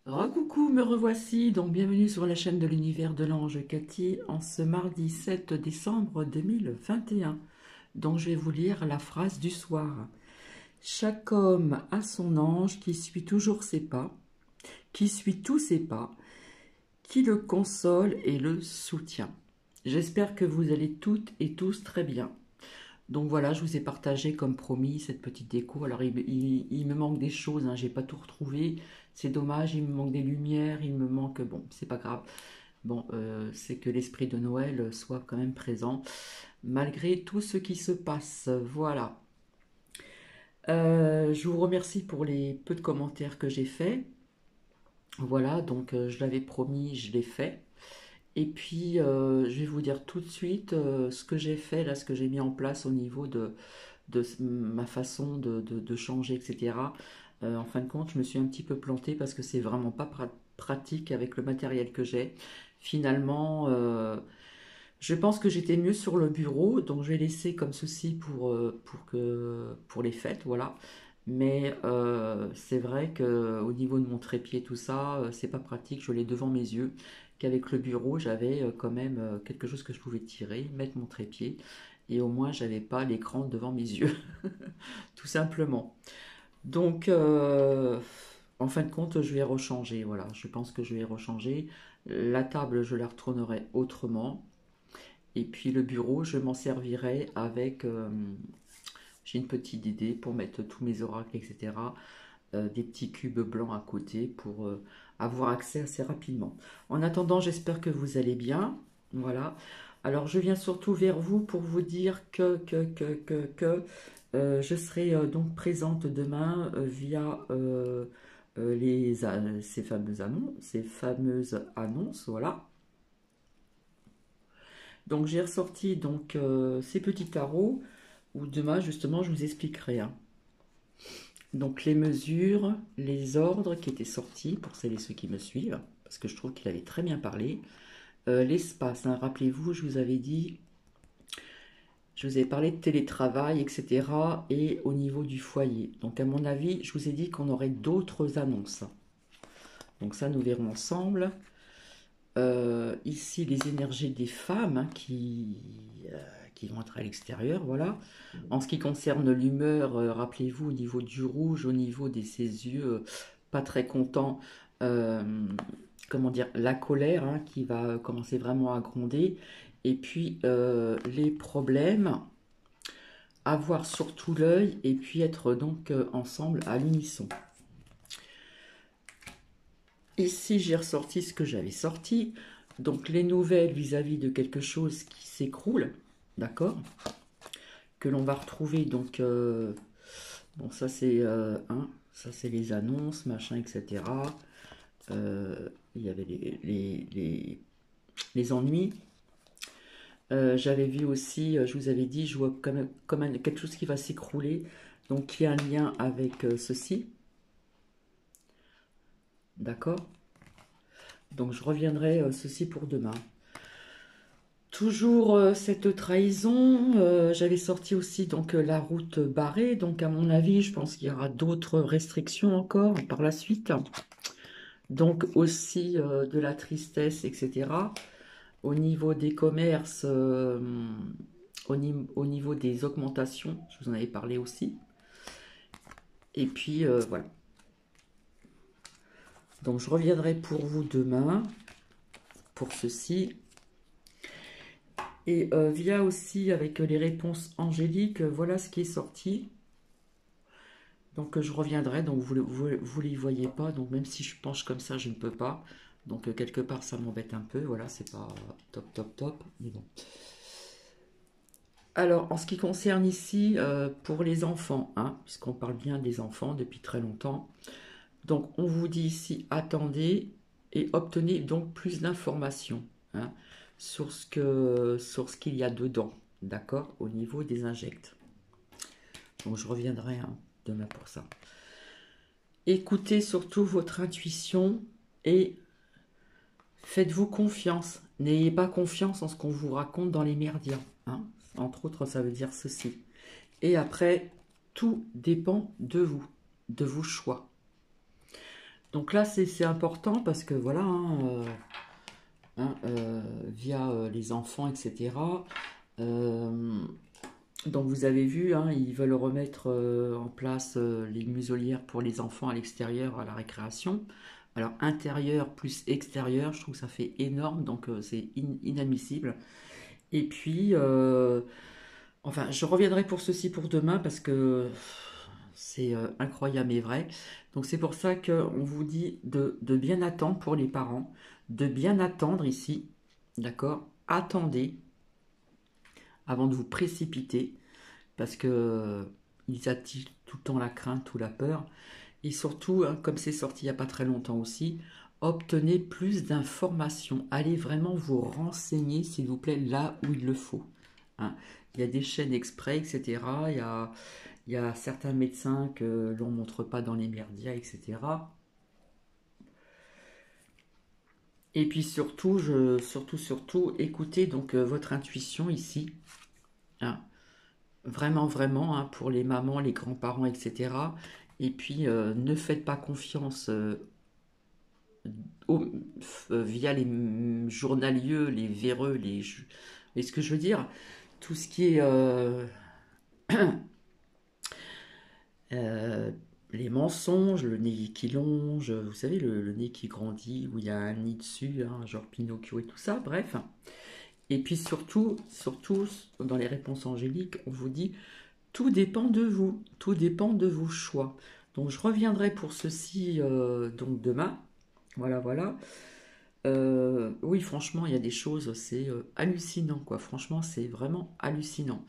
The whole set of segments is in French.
Recoucou, me revoici, donc bienvenue sur la chaîne de l'univers de l'ange Cathy en ce mardi 7 décembre 2021. Donc je vais vous lire la phrase du soir. Chaque homme a son ange qui suit toujours ses pas, qui suit tous ses pas, qui le console et le soutient. J'espère que vous allez toutes et tous très bien. Donc voilà, je vous ai partagé comme promis cette petite déco. Alors il me manque des choses, hein, j'ai pas tout retrouvé. C'est dommage, il me manque des lumières, il me manque... Bon, c'est pas grave. Bon, c'est que l'esprit de Noël soit quand même présent, malgré tout ce qui se passe. Voilà. Je vous remercie pour les peu de commentaires que j'ai faits. Voilà, donc je l'avais promis, je l'ai fait. Et puis, je vais vous dire tout de suite ce que j'ai fait, là, ce que j'ai mis en place au niveau de ma façon de changer, etc. En fin de compte, je me suis un petit peu plantée parce que c'est vraiment pas pratique avec le matériel que j'ai. Finalement, je pense que j'étais mieux sur le bureau, donc je vais laisser comme ceci pour les fêtes, voilà. Mais c'est vrai que au niveau de mon trépied, tout ça, c'est pas pratique. Je l'ai devant mes yeux. Qu'avec le bureau, j'avais quand même quelque chose que je pouvais tirer, mettre mon trépied, et au moins j'avais pas l'écran devant mes yeux, tout simplement. Donc, en fin de compte, je vais rechanger. Voilà, je pense que je vais rechanger. La table, je la retournerai autrement. Et puis le bureau, je m'en servirai avec... j'ai une petite idée pour mettre tous mes oracles, etc. Des petits cubes blancs à côté pour avoir accès assez rapidement. En attendant, j'espère que vous allez bien. Voilà. Alors, je viens surtout vers vous pour vous dire que je serai donc présente demain via ces fameuses annonces, voilà. Donc j'ai ressorti donc ces petits tarots où demain justement je vous expliquerai, hein. Donc les mesures, les ordres qui étaient sortis pour celles et ceux qui me suivent, parce que je trouve qu'il avait très bien parlé. L'espace, hein, rappelez-vous, je vous avais dit, je vous avais parlé de télétravail, etc. Et au niveau du foyer. Donc à mon avis, je vous ai dit qu'on aurait d'autres annonces. Donc ça, nous verrons ensemble. Ici, les énergies des femmes, hein, qui vont être à l'extérieur, voilà. En ce qui concerne l'humeur, rappelez-vous, au niveau du rouge, au niveau de ses yeux, pas très contents, euh, comment dire, la colère, hein, qui va commencer vraiment à gronder, et puis les problèmes, avoir surtout l'œil, et puis être donc ensemble à l'unisson. Ici, j'ai ressorti ce que j'avais sorti. Donc, les nouvelles vis-à-vis de quelque chose qui s'écroule, d'accord? Que l'on va retrouver, donc, bon, ça c'est ça c'est les annonces, machin, etc. Il y avait les ennuis. J'avais vu aussi, je vous avais dit, je vois comme quelque chose qui va s'écrouler, donc qui a un lien avec ceci, d'accord? Donc, je reviendrai ceci pour demain. Toujours cette trahison, j'avais sorti aussi donc la route barrée, donc à mon avis, je pense qu'il y aura d'autres restrictions encore par la suite. Donc aussi de la tristesse, etc. Au niveau des commerces, au niveau des augmentations, je vous en avais parlé aussi. Et puis voilà. Donc je reviendrai pour vous demain pour ceci. Et via aussi avec les réponses angéliques, voilà ce qui est sorti. Donc je reviendrai, donc vous les voyez pas, donc même si je penche comme ça, je ne peux pas. Donc quelque part ça m'embête un peu, voilà, c'est pas top top top, mais bon. Alors en ce qui concerne ici, pour les enfants, hein, puisqu'on parle bien des enfants depuis très longtemps, donc on vous dit ici attendez et obtenez donc plus d'informations, hein, sur ce qu'il y a dedans, d'accord, au niveau des injects. Donc je reviendrai, hein, demain pour ça. Écoutez surtout votre intuition et faites-vous confiance. N'ayez pas confiance en ce qu'on vous raconte dans les merdias, hein. Entre autres, ça veut dire ceci. Et après, tout dépend de vous, de vos choix. Donc là, c'est important parce que voilà, via les enfants, etc. euh, donc vous avez vu, hein, ils veulent remettre en place les muselières pour les enfants à l'extérieur, à la récréation. Alors intérieur plus extérieur, je trouve que ça fait énorme, donc c'est inadmissible. Et puis, enfin, je reviendrai pour ceci pour demain parce que c'est incroyable et vrai. Donc c'est pour ça qu'on vous dit de bien attendre pour les parents, de bien attendre ici, d'accord? Attendez avant de vous précipiter parce que ils attirent tout le temps la crainte ou la peur. Et surtout, hein, comme c'est sorti il n'y a pas très longtemps aussi, obtenez plus d'informations. Allez vraiment vous renseigner, s'il vous plaît, là où il le faut. Hein. Il y a des chaînes exprès, etc. Il y a certains médecins que l'on ne montre pas dans les médias, etc. Et puis surtout, surtout, écoutez donc votre intuition ici. Hein. Vraiment, vraiment, hein, pour les mamans, les grands-parents, etc. Et puis, ne faites pas confiance au- via les journalieux, les véreux, vous voyez ce que je veux dire? Tout ce qui est euh, les mensonges, le nez qui longe, vous savez, le nez qui grandit, où il y a un nid dessus, hein, genre Pinocchio et tout ça, bref. Et puis surtout, dans les réponses angéliques, on vous dit, tout dépend de vous, tout dépend de vos choix. Donc je reviendrai pour ceci donc demain. Voilà, voilà. Oui, franchement, il y a des choses, c'est hallucinant, quoi. Franchement, c'est vraiment hallucinant.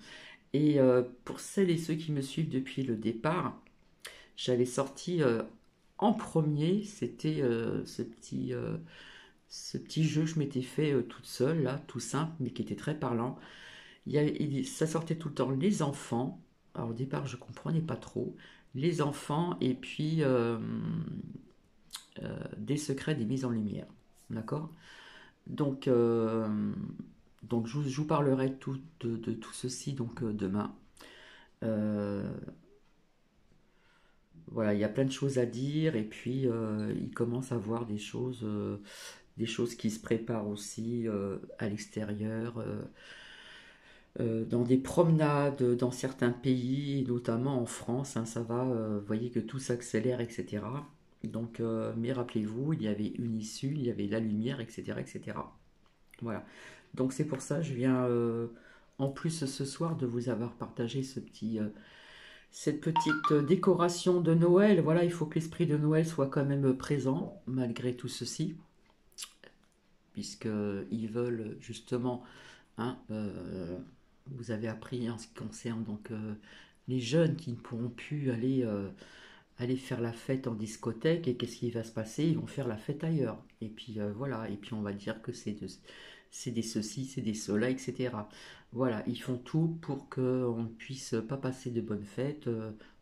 Et pour celles et ceux qui me suivent depuis le départ, j'avais sorti en premier, c'était ce petit jeu que je m'étais fait toute seule, là, tout simple, mais qui était très parlant. Ça sortait tout le temps les enfants. Alors au départ, je comprenais pas trop. Les enfants et puis des secrets, des mises en lumière. D'accord? Donc, je vous parlerai de tout ceci donc demain. Euh, voilà, il y a plein de choses à dire et puis il commence à voir des choses qui se préparent aussi à l'extérieur, dans des promenades dans certains pays, notamment en France. Hein, ça va, vous voyez que tout s'accélère, etc. Donc, mais rappelez-vous, il y avait une issue, il y avait la lumière, etc., etc. Voilà. Donc c'est pour ça que je viens en plus ce soir de vous avoir partagé cette petite décoration de Noël. Voilà, il faut que l'esprit de Noël soit quand même présent malgré tout ceci, puisqu'ils veulent justement, hein, vous avez appris en ce qui concerne donc les jeunes qui ne pourront plus aller faire la fête en discothèque et qu'est-ce qui va se passer? Ils vont faire la fête ailleurs. Et puis voilà, et puis on va dire que c'est des ceci, c'est des cela, etc. Voilà, ils font tout pour qu'on ne puisse pas passer de bonnes fêtes.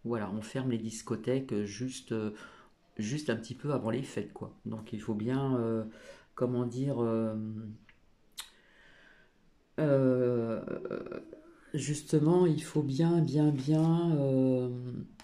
Voilà, on ferme les discothèques juste un petit peu avant les fêtes, quoi. Donc il faut bien, comment dire, euh, justement, il faut bien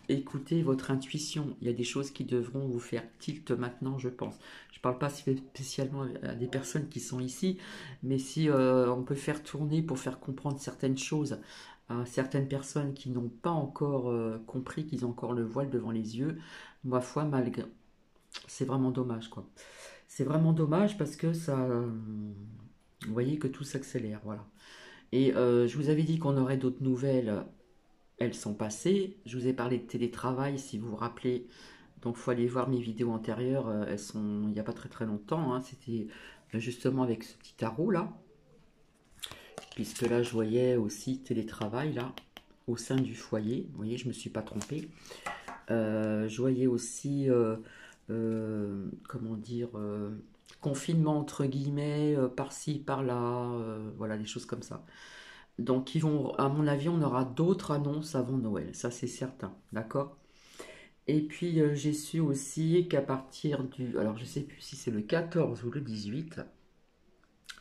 écouter votre intuition. Il y a des choses qui devront vous faire tilt maintenant, je pense. Je ne parle pas spécialement à des personnes qui sont ici, mais si on peut faire tourner pour faire comprendre certaines choses à certaines personnes qui n'ont pas encore compris, qu'ils ont encore le voile devant les yeux, ma foi, malgré... c'est vraiment dommage, quoi. C'est vraiment dommage parce que ça... vous voyez que tout s'accélère, voilà. Et je vous avais dit qu'on aurait d'autres nouvelles, elles sont passées. Je vous ai parlé de télétravail, si vous vous rappelez. Donc, il faut aller voir mes vidéos antérieures. Elles sont il n'y a pas très très longtemps. Hein. C'était justement avec ce petit tarot là. Puisque là, je voyais aussi télétravail là, au sein du foyer. Vous voyez, je ne me suis pas trompée. Je voyais aussi, comment dire, confinement entre guillemets, par-ci, par-là. Voilà, des choses comme ça. Donc, ils vont, à mon avis, on aura d'autres annonces avant Noël, ça c'est certain, d'accord? Et puis, j'ai su aussi qu'à partir du, alors je sais plus si c'est le 14 ou le 18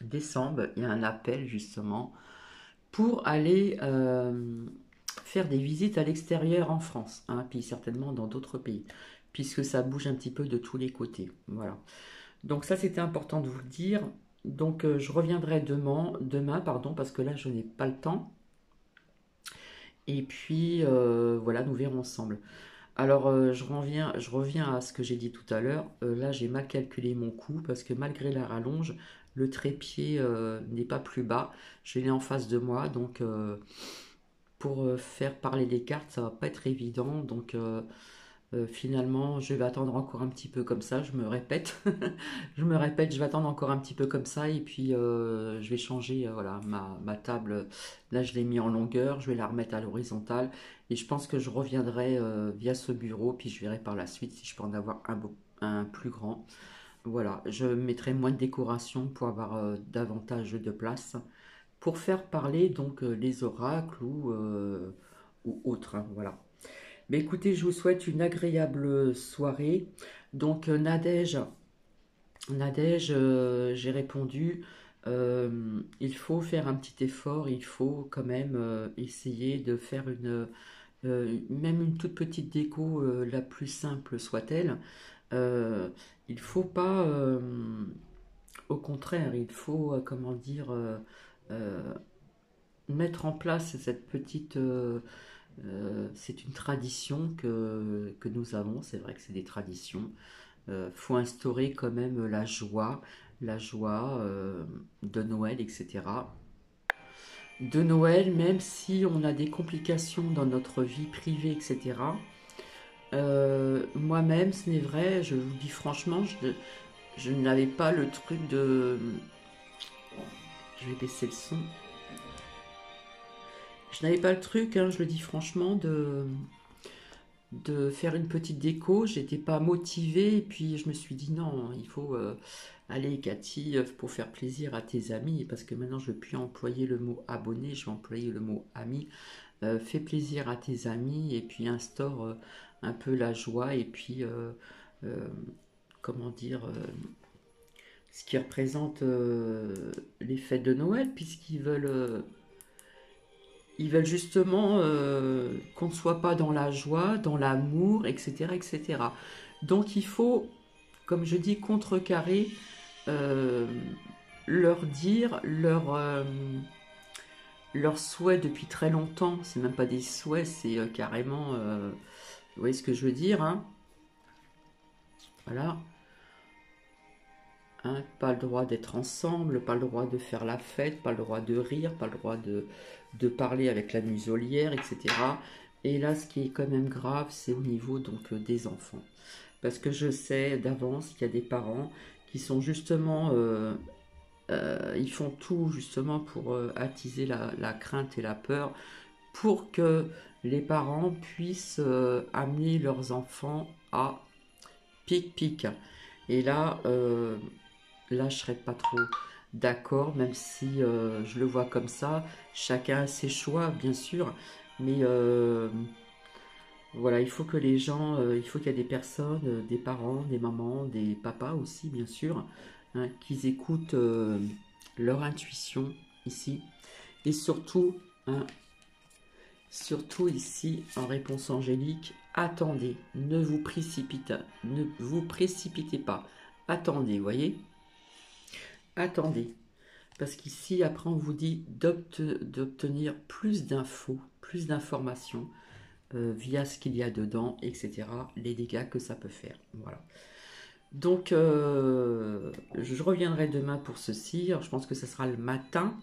décembre, il y a un appel justement pour aller faire des visites à l'extérieur en France, hein, puis certainement dans d'autres pays. puisque ça bouge un petit peu de tous les côtés. Voilà. Donc ça, c'était important de vous le dire. Donc je reviendrai demain, pardon, parce que là, je n'ai pas le temps. Et puis, voilà, nous verrons ensemble. Alors, je reviens à ce que j'ai dit tout à l'heure. Là, j'ai mal calculé mon coût parce que malgré la rallonge, le trépied n'est pas plus bas. Je l'ai en face de moi, donc pour faire parler les cartes, ça va pas être évident. Donc, finalement, je vais attendre encore un petit peu comme ça. Je me répète, je vais attendre encore un petit peu comme ça et puis je vais changer, voilà, ma table. Là, je l'ai mis en longueur, je vais la remettre à l'horizontale et je pense que je reviendrai via ce bureau puis je verrai par la suite si je peux en avoir un plus grand. Voilà, je mettrai moins de décoration pour avoir davantage de place pour faire parler donc les oracles ou autres, hein, voilà. Mais écoutez, je vous souhaite une agréable soirée. Donc Nadège, j'ai répondu, il faut faire un petit effort, il faut quand même essayer de faire même une toute petite déco, la plus simple soit-elle. Euh, il faut pas, au contraire, il faut, comment dire, euh, mettre en place cette petite... c'est une tradition que nous avons, c'est vrai que c'est des traditions. Faut instaurer quand même la joie de Noël, etc. De Noël, même si on a des complications dans notre vie privée, etc. Moi-même, ce n'est vrai, je vous dis franchement, je n'avais pas le truc de... Je vais baisser le son. Je n'avais pas le truc, hein, je le dis franchement, de faire une petite déco. J'étais pas motivée et puis je me suis dit non, il faut aller Cathy pour faire plaisir à tes amis parce que maintenant je ne vais plus employer le mot abonné, je vais employer le mot ami. Fais plaisir à tes amis et puis instaure un peu la joie et puis euh, comment dire ce qui représente les fêtes de Noël puisqu'ils veulent ils veulent justement qu'on ne soit pas dans la joie, dans l'amour, etc., etc. Donc il faut, comme je dis, contrecarrer, euh, leur dire leur souhait depuis très longtemps. C'est même pas des souhaits, c'est carrément, vous voyez ce que je veux dire, hein? Voilà. Hein, pas le droit d'être ensemble, pas le droit de faire la fête, pas le droit de rire, pas le droit de parler avec la muselière, etc. Et là, ce qui est quand même grave, c'est au niveau donc des enfants. Parce que je sais d'avance qu'il y a des parents qui sont justement, ils font tout justement pour attiser la crainte et la peur, pour que les parents puissent amener leurs enfants à pic-pic. Et là, je serais pas trop d'accord, même si je le vois comme ça. Chacun a ses choix, bien sûr, mais voilà, il faut que les gens, il faut qu'il y ait des personnes, des parents, des mamans, des papas aussi, bien sûr, hein, qu'ils écoutent leur intuition ici, et surtout, hein, surtout ici, en réponse angélique, attendez, ne vous précipitez pas, attendez, voyez. Attendez, parce qu'ici, après, on vous dit d'obtenir plus d'infos, plus d'informations via ce qu'il y a dedans, etc. Les dégâts que ça peut faire. Voilà. Donc, je reviendrai demain pour ceci. Alors, je pense que ce sera le matin.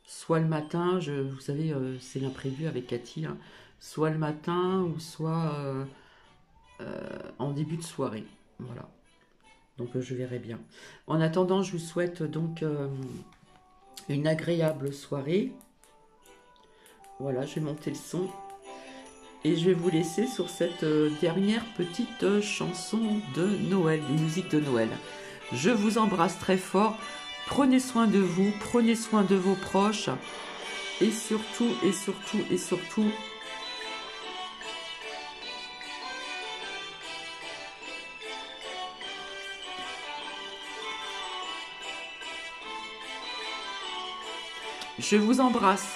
Soit le matin, vous savez, c'est l'imprévu avec Cathy. Hein, soit le matin ou soit en début de soirée. Voilà. Donc je verrai bien. En attendant, je vous souhaite donc une agréable soirée. Voilà, je vais monter le son. Et je vais vous laisser sur cette dernière petite chanson de Noël, des musiques de Noël. Je vous embrasse très fort. Prenez soin de vous, prenez soin de vos proches. Et surtout, et surtout, et surtout, je vous embrasse.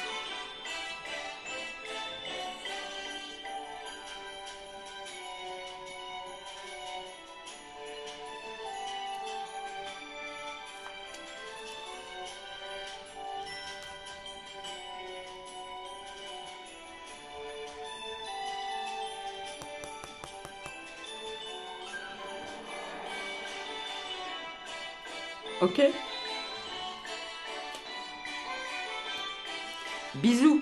Ok? Bisous!